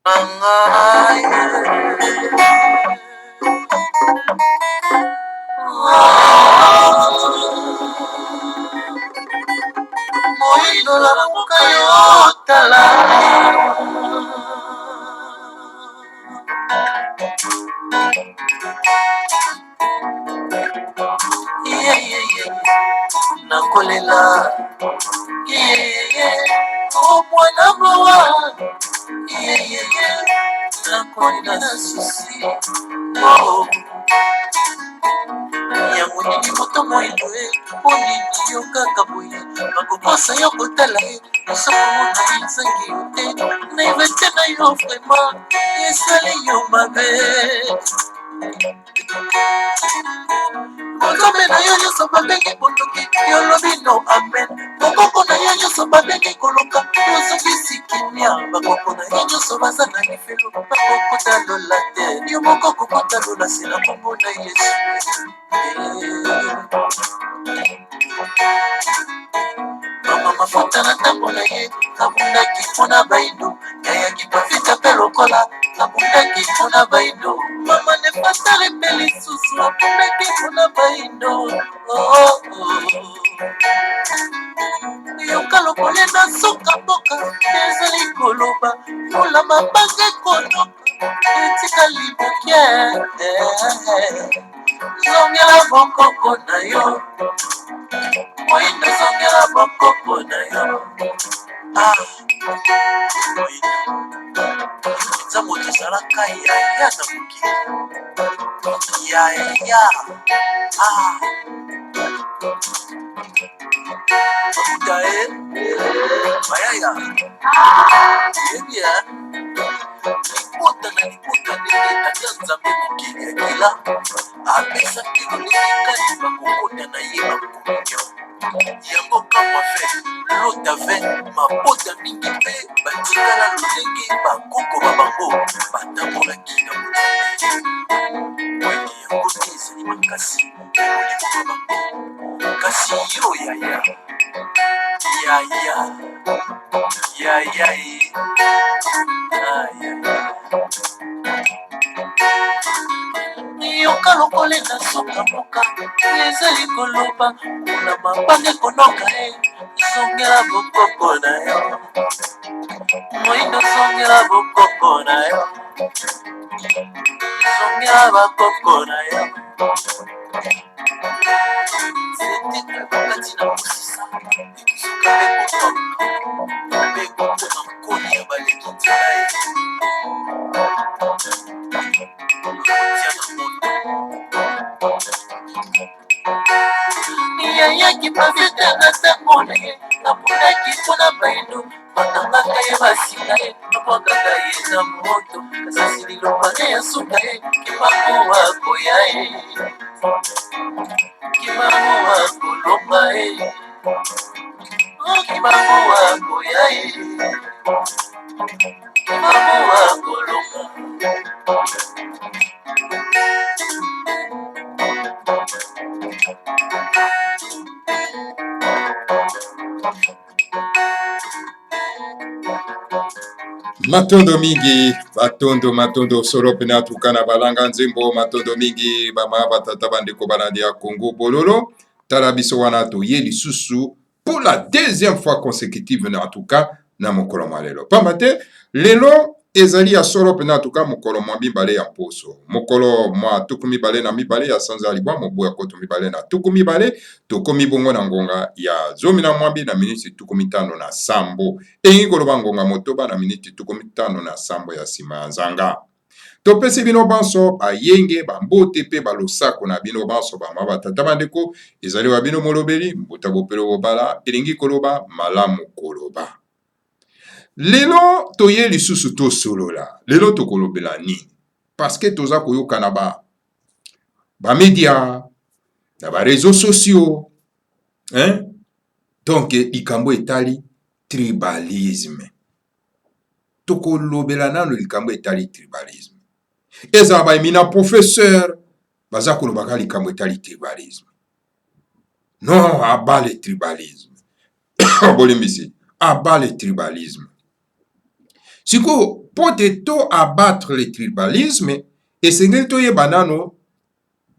nangai moindo lamuka yo tala nakolela o mwana mawa nakolela na susi yango nini moto moyindo mpo nini yo kaka boye bakokosa yo kotala osokomona ezangi yo te naivete na yo vraimen esali yo mabe nzambe na yo nyonso babengi bondoki yolobi no amen bokoko na yo nyonso babengi koloka yozongisi kimia bakoko na yo nyonso baza na lifelo bakokota lola te yo moko kokota lola se na kombo na yesu mama mafuta na ntango na ye nabundaki mpona baindo yayaki bafita mpe lokola nabundaki mpona baindo mama nefatale mpe lisusu nabundaki mpona baindo yoka lokole na soka mboka ezali koloba mpula mabanga ekonoka etikali mokie zongela bokoko na yo moyindo zongela bokoko na yo moyindo eza moto ezalaka yaya na mokili yaya bakuta mayaya yebia libota na libota ndenge atia nzambe mokili akila apesa kilolekikani bakokota na ye bakominio yango kamwa fe lota ve mabota mingi mpe batikala lolenge bakoko babango batambolaki na motambe wenge yango te ezali makasi molimo babango kasi yo yaya yoka lokole na soka moka ezali koloba mpona mabanga ekonoka zongela bokoko na yo moyindo zongela bokoko na yo zongela bakoko na yo zetika bakati na mosisa ekosuka mpe kotoka mpe kotona nkoni ya baleki nzela ye kotia na moto yayaki bavete na ntango na ye namonaki mpona baindo batangaka ye basila ye nabwakaka ye na moto kasasi lilobane ya suka ye kimango akoya ye kimango akolonga ye kimango akoya ye kimango akolonga matondo mingi matondo solo pene atuka na balanga nzembo matondo mingi bama batata bandeko balandi ya Congo bololo tala biso wana toye lisusu pour la deuxième fois consécutive na atuka na mokolo malelo pamba te lelo ezali ya solo pene atuka mokolo mwa mibale ya mposo mokolo mwa tuku mibale na mibale ya sanza libwa mobu ya koto mibale na tuku mibale tokomi bongo na ngonga ya zomi na mwambi na miniti tuku mitano na sambo engi koloba ngonga motoba na miniti tuku mitano na sambo ya nsima ya nzanga topesi bino banso bayenge bambote mpe balosako na bino banso bama batata bandeko ezali wa bino molobeli mbuta bopelo bobala elingi koloba malamu koloba lelo toye lisusu tosolola lelo tokolobela nini parceke toza koyoka na bamedia na bareseau sociaux donc likambo etali tribalisme tokolobela nano likambo etali tribalisme ezala baemina professeur baza kolobaka likambo etali tribalisme non abale tribalisme bolimbisi abale tribalisme siko pour te abattre le tribalisme esengeli toyeba nano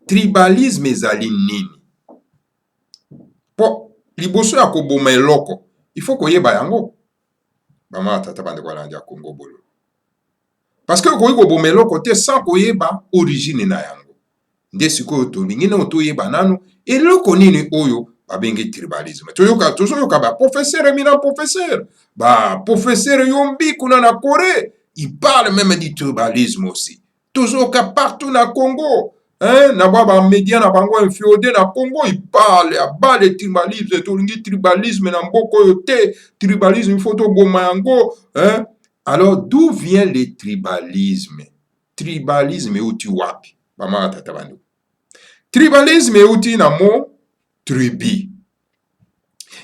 tribalisme ezali nini. Po liboso ya koboma eloko il faut koyeba yango bama tata bande balandi ya Congo bolo, parce que koyi koboma eloko te sans koyeba origine na yango. Nde sikoyo tolingi na toyeba nano eloko nini oyo babengi tribalisme. Tozoyoka ba professeur éminent professeur, ba professeur Yombi kuna na Corée, il parle même du tribalisme aussi. Tozoyoka partout na Congo, hein, na ba média na bango inféodé na Congo, il parle ya ba le tribalisme, tolingi tribalisme na mboko yo te, tribalisme il faut to boma yango, hein. Alors d'où vient le tribalisme? Tribalisme uti wapi? Bama tata bandu. Tribalisme uti na mo tribu.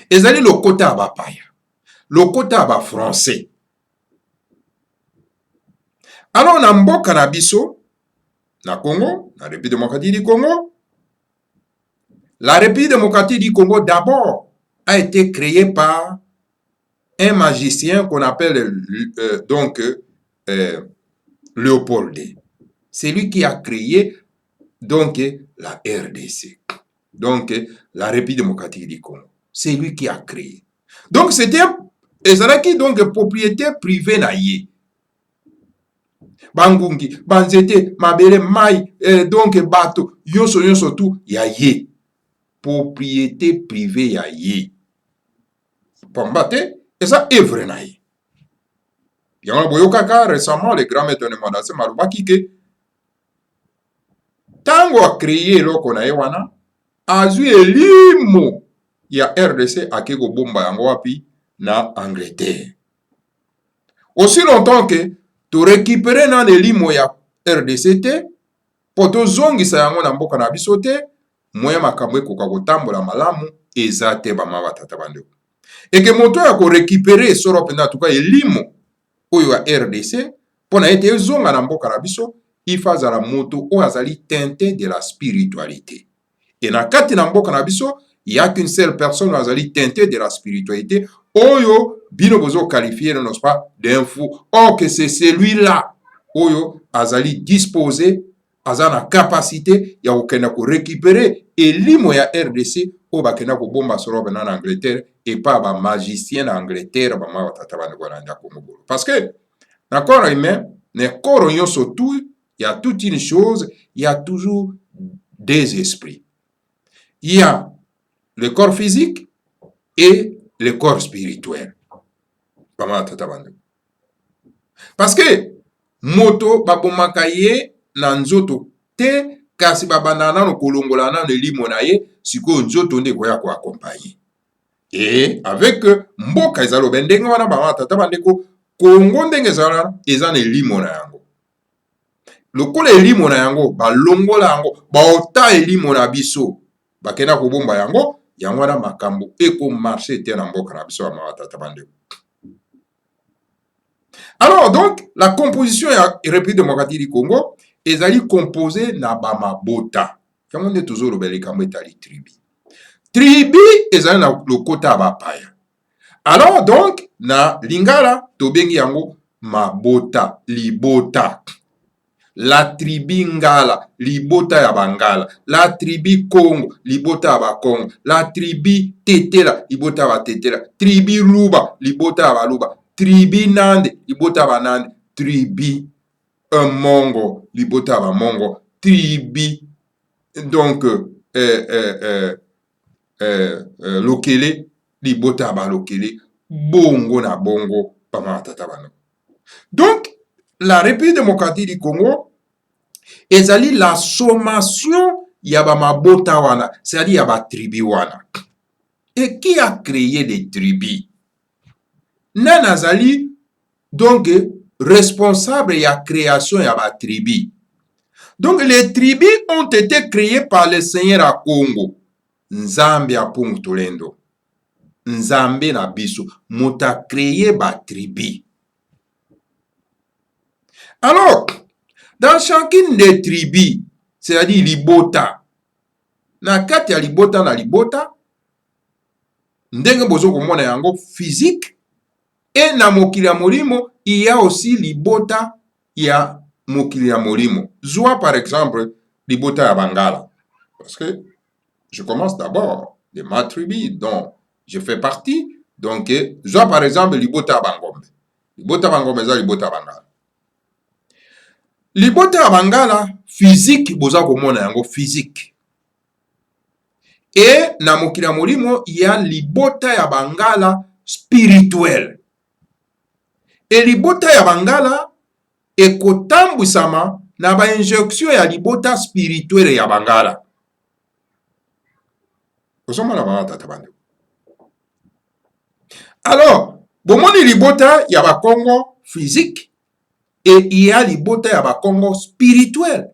Ezali lokota bapaya, lokota ba français. Alors na mboka na biso na Congo, na République démocratique du Congo, la République démocratique du Congo d'abord a été créée par un magicien qu'on appelle Léopold. C'est lui qui a créé donc la RDC, donc la République démocratique du Congo. C'est lui qui a créé. Donc c'était ezalaki donc propriété privée na ye. Bangungi, banzete, mabele, mai, donc bato, yonso tout ya ye. Propriété privée ya ye. Pambate, et ça est vrai na ye. Yango boyokaka récemment le grand maître de Mandase malobaki ke tango a créé eloko na ye wana azwi elimo ya RDC ake kobomba yango wapi na Angleterre. Aussi longtemps que to récupérer na elimo ya RDC te po tozongisa yango na mboka na biso te, moya makambo ekoka kotambola malamu eza te bama batata bandeko. Eke moto ya ko récupérer soro pena tuka elimo oyo ya RDC pona ete ezonga na mboka na biso ifaza la moto oyo azali teinté de la spiritualité. Et na kati na mboka na biso, il y a qu'une seule personne azali teintée de la spiritualité. Oyo bino bozo qualifier n'est-ce pas d'un fou. Or que c'est celui-là oyo azali disposé, azana capacité ya okenda ko récupérer elimo ya RDC o bakenda ko bomba soro bena na Angleterre et pas ba magicien en Angleterre ba ma tata bana ko nanda ko mobolo. Parce que na corps humain, ne corps nyonso tout, il y a toute une chose, il y a toujours des esprits. Il y a le corps physique et le corps spirituel. Parce que moto babomaka ye na nzoto te kasi babandana no kolongola na elimo na ye siko nzoto nde koya ko accompagner. Et avec mboka ezalo bendenge wana ba tata bandeko Kongo ndenge ezala eza na elimo na yango. Lokola elimo na yango balongola yango baota elimo na biso bakena kobomba yango yango na makambo eko marché te na mboka na biso ya tata bandeko. Alors donc la composition ya République démocratique du Congo ezali composée na ba mabota. Yango nde tozolo beleka mbetali tribi. Tribi ezali na lokota bapaya. Alors donc na lingala tobengi yango mabota, libota. La tribu Ngala, libota ya Bangala. La tribu Congo, libota ya Bakongo. La tribu Tetela, libota ya Batetela. Tribu Luba, libota ya Baluba. Tribu Nande, libota ya Banande. Tribu Mongo, libota ya Bamongo. Tribu donc Lokele, libota ya Balokele. Bongo na bongo, pama tata bano. Donc, la République démocratique du Congo ezali la sommation ya ba mabota wana, c'est-à-dire ya ba tribu wana. Et qui a créé les tribus? Nana azali donc responsable ya création ya ba tribu. Donc les tribus ont été créées par le Seigneur à Congo. Nzambe a Tolendo. Nzambe na biso mota créé ba tribu. Alors, dans chacune des tribus, c'est-à-dire libota, na kati ya libota na libota, ndenge bozo komona yango physique, et na mokili ya molimo, il y a aussi libota ya mokili ya molimo. Zwa par exemple libota ya Bangala. Parce que je commence d'abord de ma tribu dont je fais partie. Donc, zwa par exemple libota ya Bangombe. Libota ya Bangombe eza libota ya Bangala. Libota ya Bangala physique boza komona yango physique. Et na mokili ya molimo il y a libota ya Bangala spirituel. Et libota ya Bangala ekotambwisama na ba injection ya libota spirituel ya Bangala. Osomana ba tata bande. Alors, bomoni libota ya ba Congo physique et il y a libota ya ba Congo spirituel.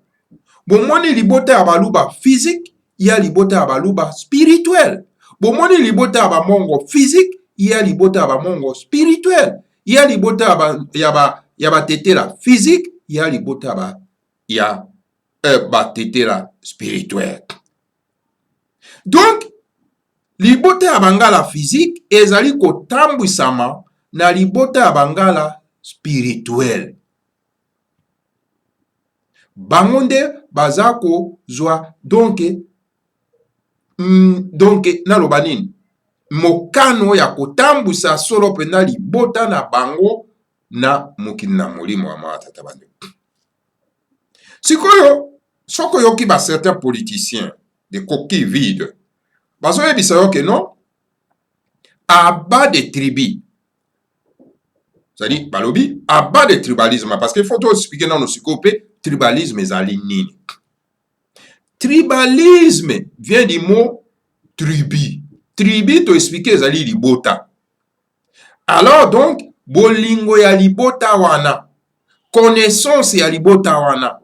Bomoni libota ya baluba physique, il y a libota ya baluba spirituel. Bomoni libota ya ba mongo physique, il y a libota ya ba mongo spirituel. Il y a libota ya ba tetela physique, il y a libota ya ba tetela spirituel. Donc, libota ya Bangala physique ezali kotambwisama na libota ya Bangala spirituel. Bangonde bazako zwa donc naloba nini mokano ya kotambwisa solo pena libota na bango na mokili na molimo wa matata bande. Sikoyo soko yoki ba certains politiciens de coquilles vides bazo yebisa yo que non à bas de tribus. C'est-à-dire balobi à bas de tribalisme parce qu'il faut tout expliquer dans nos psychopés. Tribalisme ezali nini? Tribalisme vient du mot tribu. Tribu to expliquer ezali libota. Alors donc, bolingo ya libota wana, connaissance ya libota wana.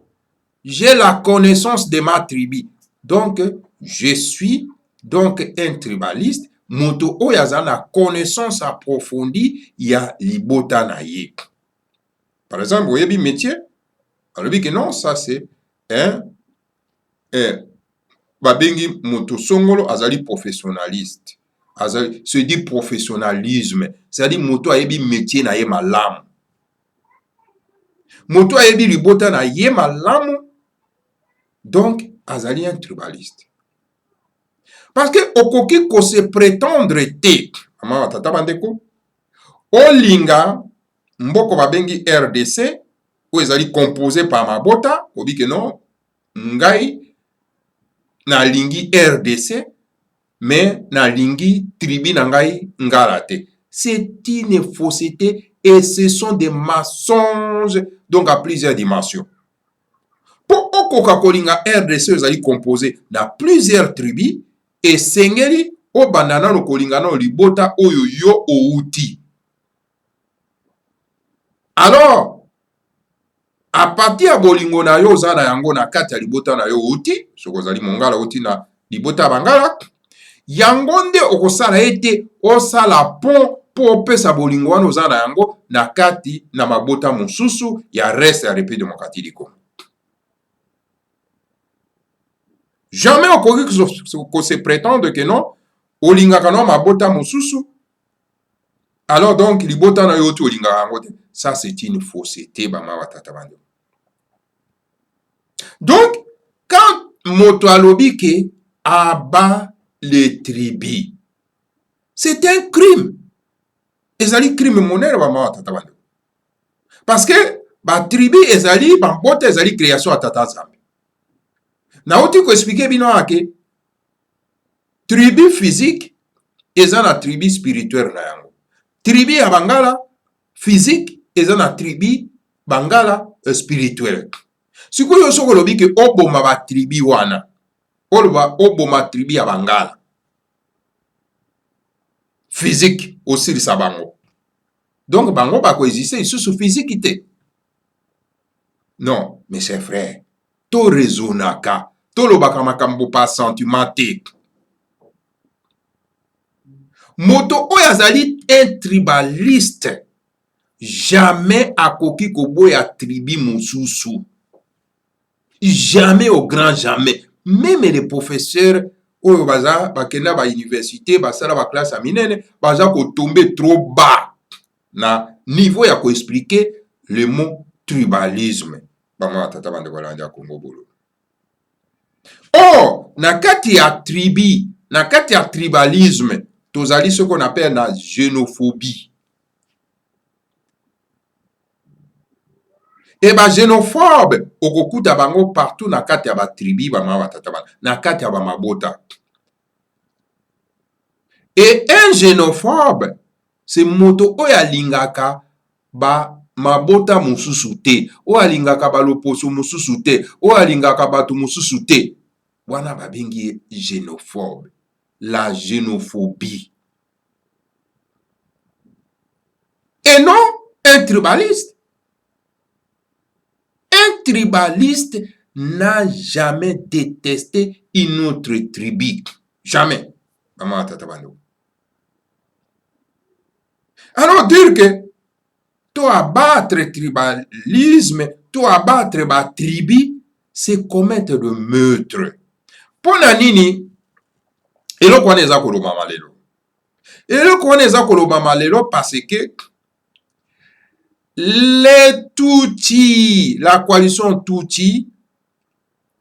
J'ai la connaissance de ma tribu. Donc, je suis donc un tribaliste. Moto oyaza na connaissance approfondie ya libota na ye. Par exemple, vous voyez métier. Alors, que non, ça c'est un babengi moto songolo azali professionnaliste. Azali, se dit professionnalisme. C'est-à-dire moto ayebi métier na ye malamu. Moto ayebi libota na ye malamu. Donc, azali un tribaliste. Parce que okoki ko se prétendre te. Ama tata bandeko. Olinga mboko babengi RDC. Ou ezali composé par mabota, obi que non, ngai na lingi RDC, mais na lingi tribu na ngai ngarate. C'est une fausseté et ce sont des mensonges, donc à plusieurs dimensions. Pour okoka kolinga RDC ezali composé na plusieurs tribus et sengeli o bandana no kolinga no libota oyo yo outi. Alors, à partir de bolingo na yo zana yango na kati ya libota na yo uti, soko zali mongala uti na libota Bangala, yango nde okosala ete osala pont po pesa bolingo wana zana yango na kati na mabota mosusu ya reste ya République démocratique du Congo. Jamais okoki ko se prétendre que non, olingaka no mabota mosusu. Alors donc libota na yo uti olingaka yango te. Ça c'est une fausseté bama watata bande. Donc, quand moto alobi ke abat les tribus, c'est un crime. Ezali crime monnaie bama watata bande. Parce que ba tribu ezali ba mbote ezali création atata Nzambe. Na oti ko expliquer bino ake tribu physique eza na tribu spirituelle na yango. Tribu ya Bangala physique eza na tribu Bangala spirituelle. Sikoyo soko lobi ke oboma ba tribu wana. Oboma tribu ya Bangala. Physique aussi le sabango. Donc bango ba ko exister sous physique te. Non, mes chers frères, to rezonaka, to lobaka makambo pa sentimenté. Moto oyazali un tribaliste. Jamais akoki koboya tribu mosusu. Jamais au grand jamais. Même les professeurs oyo baza bakenda ba université basala ba classe aminene baza ko tomber trop bas na niveau ya koexplike le mot tribalisme bama batata bandeko balandi ya Congo bolo. Or na kati ya tribi, na kati ya tribalisme tozali ce qu'on appelle la xénophobie. Et ba xénophobe okokuta bango partout na kati ya ba tribi bama batata bana, na kati ya ba mabota. Et un xénophobe c'est moto oyo alingaka ba mabota mosusu te, oyo alingaka ba loposo mosusu te, oyo alingaka bato mosusu te. Wana babengi xénophobe, la xénophobie. Et non un tribaliste. Un tribaliste n'a jamais détesté une autre tribu. Jamais. Alors dire que tu abattre tribalisme, tu abattre ma tribu, c'est commettre le meurtre. Pona nini, eloko wana eza kolobama lelo. Eloko wana eza kolobama lelo parce que les Tutsi, la coalition Tutsi,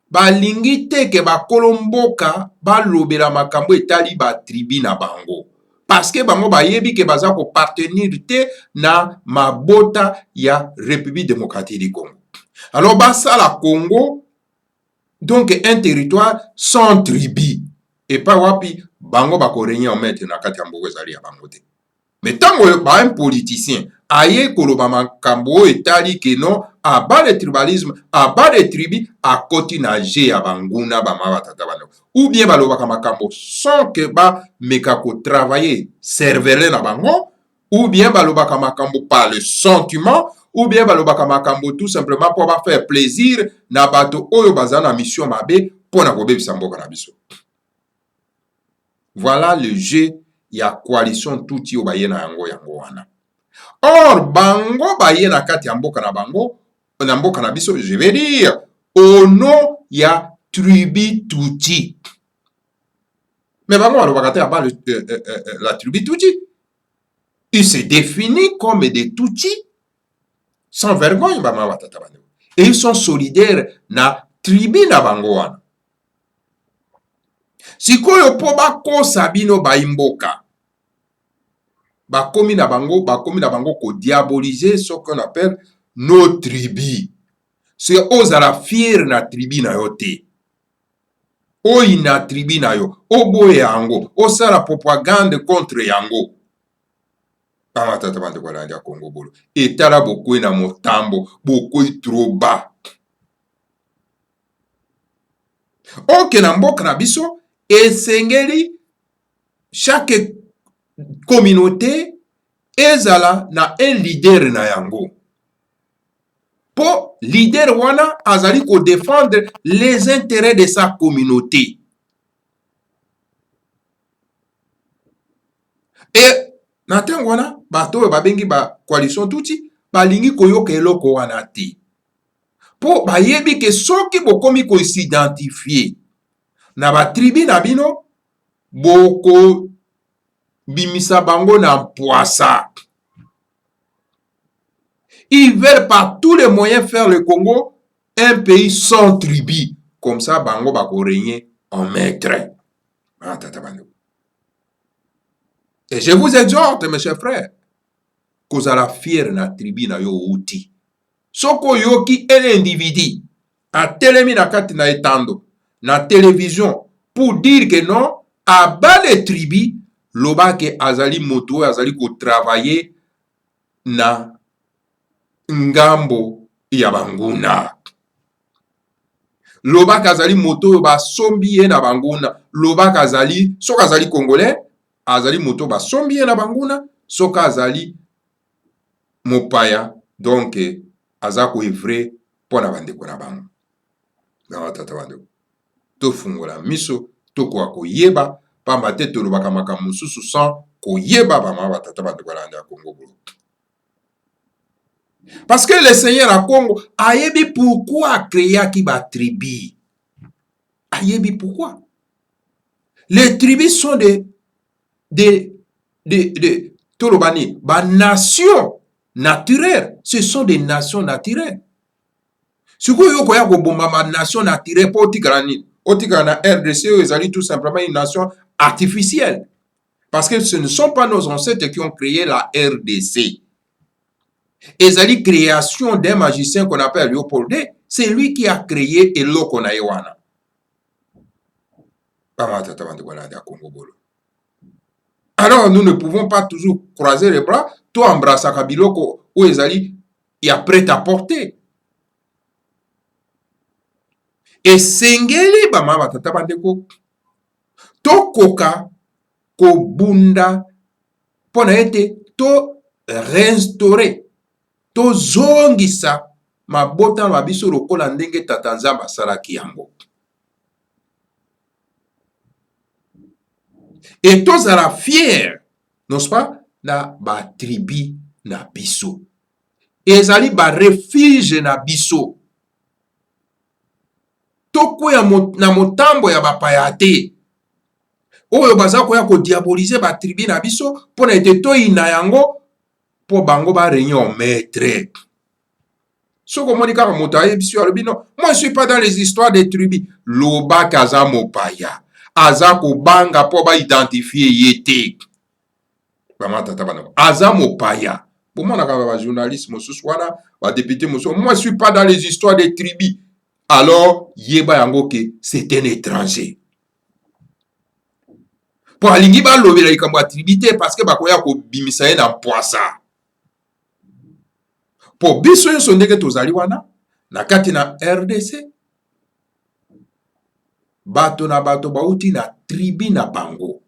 balingi te ke bakolomboka balobela makambo etali ba tribi na bango. Parce que bango bayebi ke baza ko partenir te na mabota ya République démocratique du Congo. Alors basa la Congo, donc un territoire sans tribu. Et pas wapi bango bako régner en maître na kati ya mboka ezali ya bango te. Mais tant que un politicien aye koloba makambo etali ke non aba le tribalisme, aba le tribu a koti na je ya banguna bama batata bano. Ou bien balobaka makambo sans que ba meka ko travailler cervelle na bango, ou bien balobaka makambo par le sentiment, ou bien balobaka makambo tout simplement pour ba faire plaisir na bato oyo bazana mission mabe pona kobebisa mboka na biso. Voilà le jeu ya coalition Tutsi o baye na yango wana. Or bango baye na kati ya mboka na bango, na mboka na biso, je vais dire au nom ya tribu Tutsi. Mais bango balobaka te aba la tribu Tutsi. Il se définit comme des Tutsi sans vergogne bama batata bano. Et ils sont solidaires na tribu na bango wana. Sikoyo po bakosa bino baimboka. Bakomi na bango ko diaboliser ce qu'on appelle nos tribus. C'est ozala fier na tribu na yo te. Oyi na tribu na yo, oboye yango, osala propagande contre yango. Pama tata bande kwa landi ya Congo bolo. Etala bokoi na motambo, bokoi trop bas. Oke na mboka na biso, esengeli chaque communauté ezala na un leader na yango. Po leader wana azali ko défendre les intérêts de sa communauté. Et na tango wana bato babengi ba coalition Tutsi balingi koyoka eloko wana te. Po bayebi ke soki bokomi ko s'identifier na ba tribu na bino boko bimisa bango na poissa. Ils veulent par tous les moyens faire le Congo un pays sans tribu. Comme ça, bango bako régner en maître. Et je vous exhorte, mes chers frères, que vous allez fier na tribu na yo outi. Soko yoki un individu a telemi na kati na etando na télévision pour dire que non, à bas les tribus, loba ke azali moto azali ko travailler na ngambo ya banguna. Loba kazali moto ba sombi na banguna. Loba kazali, soka azali congolais, azali moto ba sombi na banguna, soka azali mopaya, donc azako evre pona bandeko na bango. Na tata bandeko. To fungola miso, to kwa koyeba, pamba te to lobaka makambo susu sans koyeba ba ma tata bandeko la nda Congo bolo. Parce que le Seigneur à Congo a yebi pourquoi créer qui ba tribu. A yebi pourquoi. Les tribus sont des Tolobani, ba nation naturelles. Ce sont des nations naturelles. Sikoyo koya kobomba ma nation naturelle po otikala nini? Otikala na RDC oyo ezali tout simplement une nation artificielle. Parce que ce ne sont pas nos ancêtres qui ont créé la RDC. Ezali création d'un magicien qu'on appelle Léopold II. C'est lui qui a créé eloko na yewana. Alors nous ne pouvons pas toujours croiser les bras, toi embrasser kabiloko ou ezali y a prêt à porter. Esengeli bama batata bandeko tokoka kobunda pona ete to restaurer to zongisa mabota mabiso lokola ndenge tata nzambe asalaki yango. Et tozala fier, n'est-ce pas, na ba tribi na biso. Ezali ba refuge na biso. Tokoya na motambo ya bapaya te. Oyo baza koya ko diaboliser ba tribi na biso pona ete toyina yango po bango ba réunion maître. Soko moni kaka moto ayebi yo alobi non, moi je suis pas dans les histoires des tribus. Loba kaza mopaya. Aza ko banga po ba identifier yete. Bama tata bana. Aza mopaya. Pour moi na ba journaliste mosusu wana, ba député mosusu, moi je suis pas dans les histoires des tribus. Alors yeba yango ke c'est un étranger. Po alingi ba lobela likambo ya tribité parce que bakoya ko bimisa ye na poisa. Po biso nyonso ndenge tozali wana na kati na RDC bato na bato bauti na tribu na bango.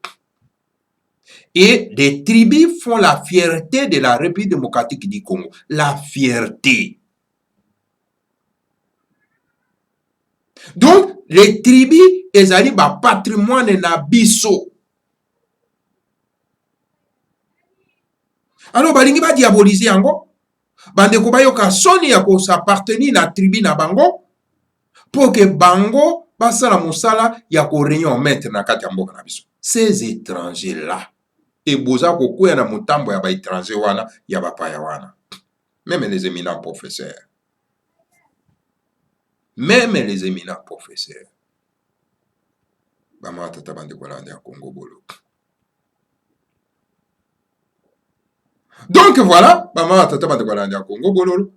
Et des tribus font la fierté de la République démocratique du Congo. La fierté. Donc, les tribus, ezali ba patrimoine na biso. Alors, balingi ba diaboliser yango. Bandeko bayoka soni ya ko s'appartenir na tribu na bango pour que bango basala musala ya ko réunion maître na kati ya mboka na biso. Ces étrangers là et boza ko kuya na mutambo ya ba étranger wana ya bapaya wana. Même les éminents professeurs. Même les éminents professeurs. Bama tata bandeko ya Congo bolo. Donc voilà, bama tata bandeko ya Congo bolo.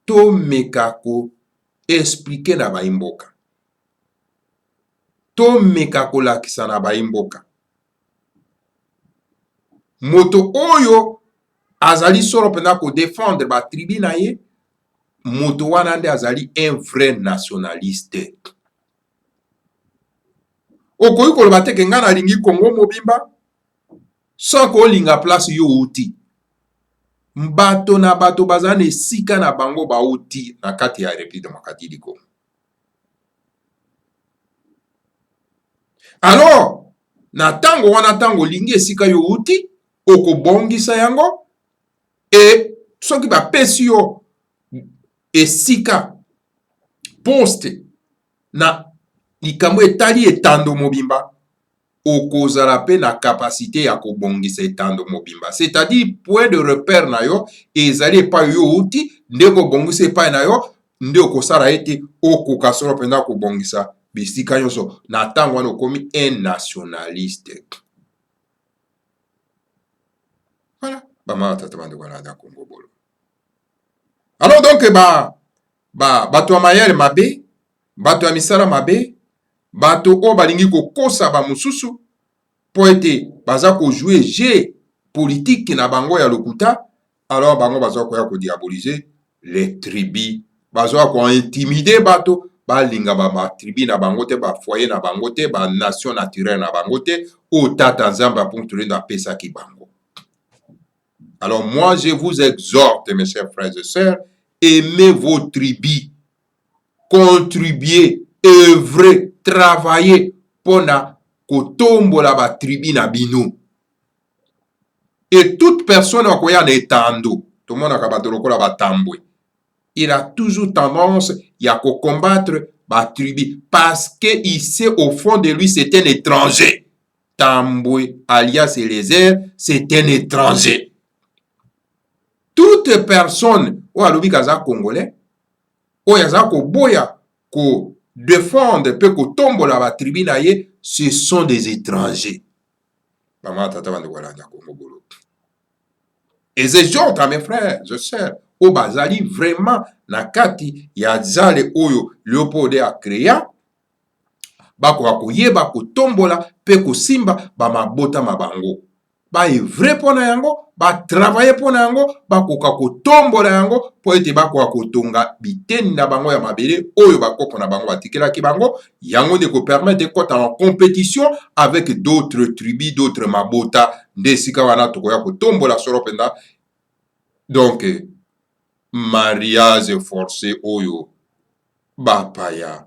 To mekako expliquer na baimboka. To mekako lakisa na baimboka. Moto oyo azali solo pena ko défendre ba tribu na ye, moto wana nde azali un vrai nationaliste. Okoyi koloba te ke nga nalingi Congo mobimba sans ko linga place yo uti. Mbato na bato bazana esika na bango ba uti na kati ya République démocratique du Congo. Alors, na tango wana tango lingi esika yo uti, okobongisa yango, et soki ba pesi yo esika poste na likambo etali etando mobimba, okozala pe na capacité ya kobongisa etando mobimba. C'est-à-dire point de repère na yo ezali pa yo uti ndeko bongisa pa na yo nde okosala ete okoka solo penda kobongisa bisika nyonso na tango wana okomi un nationaliste. Voilà. Bama tata bandeko na Congo bolo. Alors donc bato ya mayele mabe, bato ya misala mabe, bato o balingi kokosa ba mususu po ete baza ko jouer jeu politique na bango ya lokuta, alors bango baza ko ya ko diaboliser les tribus, baza ko intimider bato, balinga ba tribu na bango te, ba foyer na bango te, ba nation naturelle na bango te, o tata nzamba pour tout le monde pesa ki bango. Alors moi je vous exhorte mes chers frères et sœurs, aimez vos tribus, contribuez, œuvrez, travaillez pour na kotombola ba tribu na bino. Et toute personne okoya na etando, tout le monde akabato lokola batambwe, il a toujours tendance à combattre ba tribu parce que il sait au fond de lui c'est un étranger. Tambwe alias Eliezer, c'est un étranger. toute personne oyo alobi kaza congolais oyo aza koboya kodefendre mpe kotombola batribi na ye, ce sont des étrangers. Bama tata bandeko balanda Congo bolo. Et j'exhorte à mes frères et sœurs oyo bazali vraiment na kati ya zale oyo Léopold a créa, bakoka koyeba kotombola mpe kosimba bamabota mabango, baevre mpo na yango, batravaye mpo na yango, bakoka kotombola yango mpo ete bakoka kotonga biteni na bango ya mabele oyo bakoko na bango batikelaki bango, yango nde kopermettre ekota en compétition avec d'autres tribus, d'autres mabota, nde esika wana tokoya kotombola solo mpenza. Donc mariage forcé oyo bapaya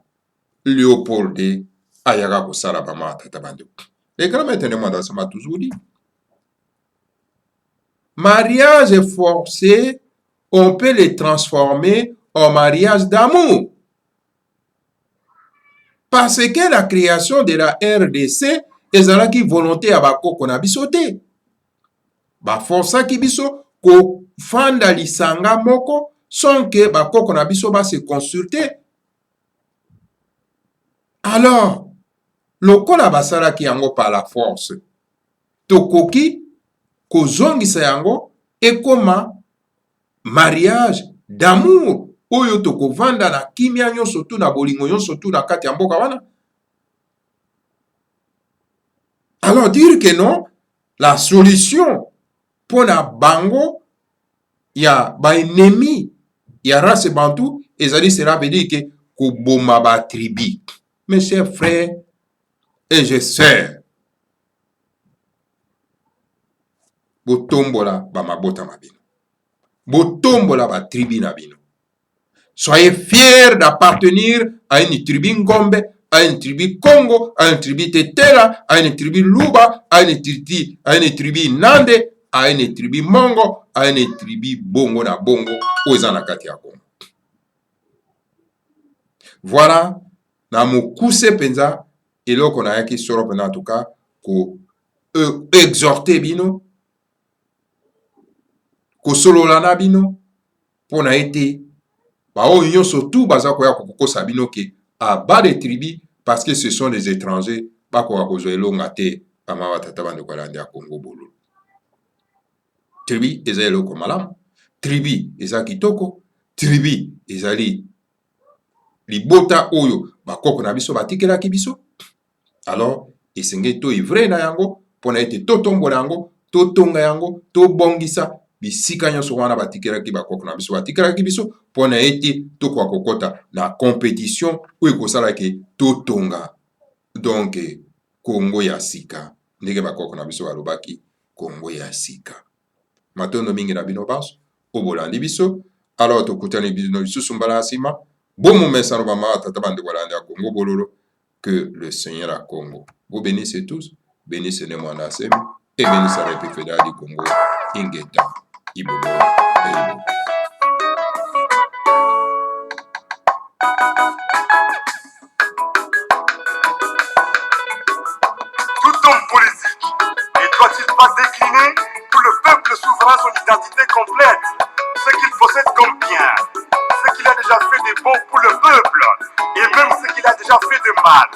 Léopold ayaka kosala bama tata bandeko. Les grands maîtres de moi m'a toujours dit, mariage forcé, on peut les transformer en mariage d'amour. Parce que la création de la RDC ezalaki volonté ya bakoko na biso te. Baforsaki biso kofanda lisanga moko sans que bakoko na biso ba se consulter. Alors, lokola basalaki yango par la force, tokoki kozongisa yango ekoma mariage d'amour oyo tokovanda na kimia nyonso tu na bolingo nyonso tu na kati ya mboka wana. Alors dire que non, la solution pour na bango ya ba ennemi ya race bantu ezali cela veut dire que koboma ba tribu. Mes chers frères et je sœurs, botombola ba mabota mabino, botombola ba tribu na bino. Soyez fiers d'appartenir à une tribu Ngombe, à une tribu Congo, à une tribu Tetela, à une tribu Luba, à une tribu Nande, à une tribu Mongo, à une tribu Bongo na Bongo, oza na kati ya Congo. Voilà, na mokuse penza, eloko na yaki soro penza en tout cas, ko exhorter bino, ko solola na bino, pona ete, ba o yon surtout baza koya kokosa bino ke a bas de tribus parce que ce sont des étrangers, ba koya kozoelo ngate ama batata bande ko landi ya Congo bolo. Tribu ezali eloko malamu, tribu eza kitoko, tribu ezali libota oyo bakoko na biso batikelaki biso. Alors esenge to ivre na yango pona ete totombola yango, totonga yango, tobongisa bisika nyonso wana batikelaki bakoko na biso batikelaki biso pona ete tokoka kokota na compétition oyo ekosalaki totonga donc Congo ya sika, ndenge bakoko na biso balobaki Congo ya sika. Matondo mingi na bino baso obolandi biso, alors tokutani bino lisusu mbala nsima. Bon momesano bama tata bande kolanda Congo bololo. Que le Seigneur à Congo vous bénisse tous, bénisse les mois d'Assem et bénisse la République fédérale du Congo, Ingeta, Ibobo et Ibo. Tout homme politique ne doit-il pas décliner pour le peuple souverain son identité complète, ce qu'il possède comme bien, ce qu'il a déjà fait de bon pour le peuple et même ce qu'il a déjà fait de mal.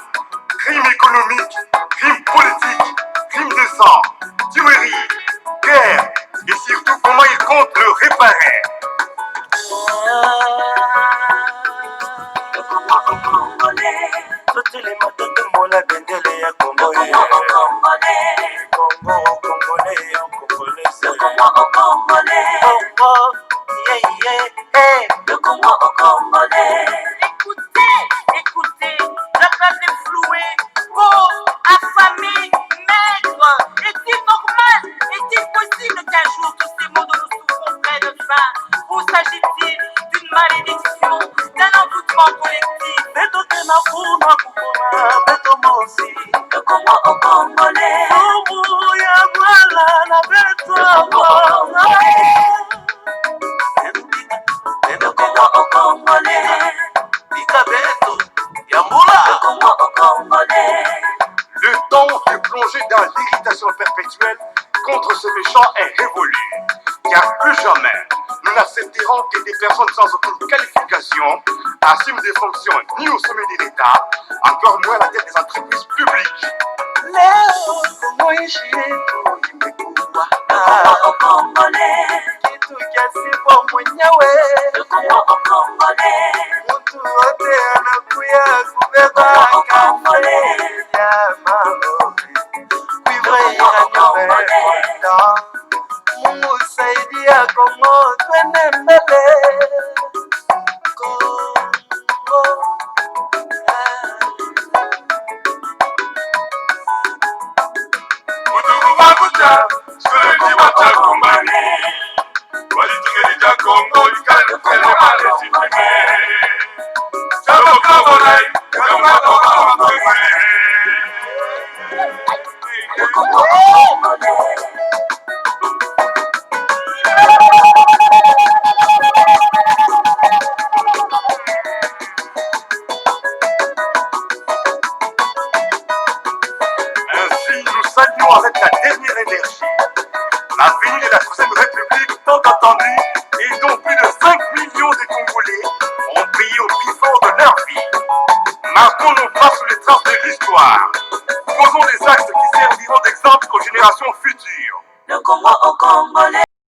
Crime économique, crime politique, crime de sang, tuerie, guerre et surtout comment il compte le réparer. Toutes les motos de mon abendele ya Congo Congolais, le Congo au Congolais. Écoutez, la peuple est floué, pauvre, affamé, maigre. Est-il normal, est-il possible qu'un jour tous ces mots dont nous souffrons près de faim? Ou s'agit-il d'une malédiction, d'un envoûtement collectif? Le Congo au Congolais. Le Congo au Congolais. Le Congo au Congolais. Le temps de plonger dans l'irritation perpétuelle contre ce méchant est révolu. Car plus jamais n'accepterons que des personnes sans aucune qualification assument des fonctions ni au sommet de l'État, encore moins à la tête des entreprises publiques. Leo kuishi yetu imekuwa kitu kiasipo mwenyewe, mtu wote anakuya kubeba kazi ya mambo kuivre inanyomeka. Mungu saidia Kongo twende mbele. Ainsi, nous saluons avec la dernière énergie la venue de la Troisième République tant attendue et dont plus de 5 millions de Congolais ont payé au prix fort de leur vie. Marquons nos pas sur les traces de l'histoire. Posons des actes qui serviront d'exemple aux générations futures. Le Congo aux Congolais.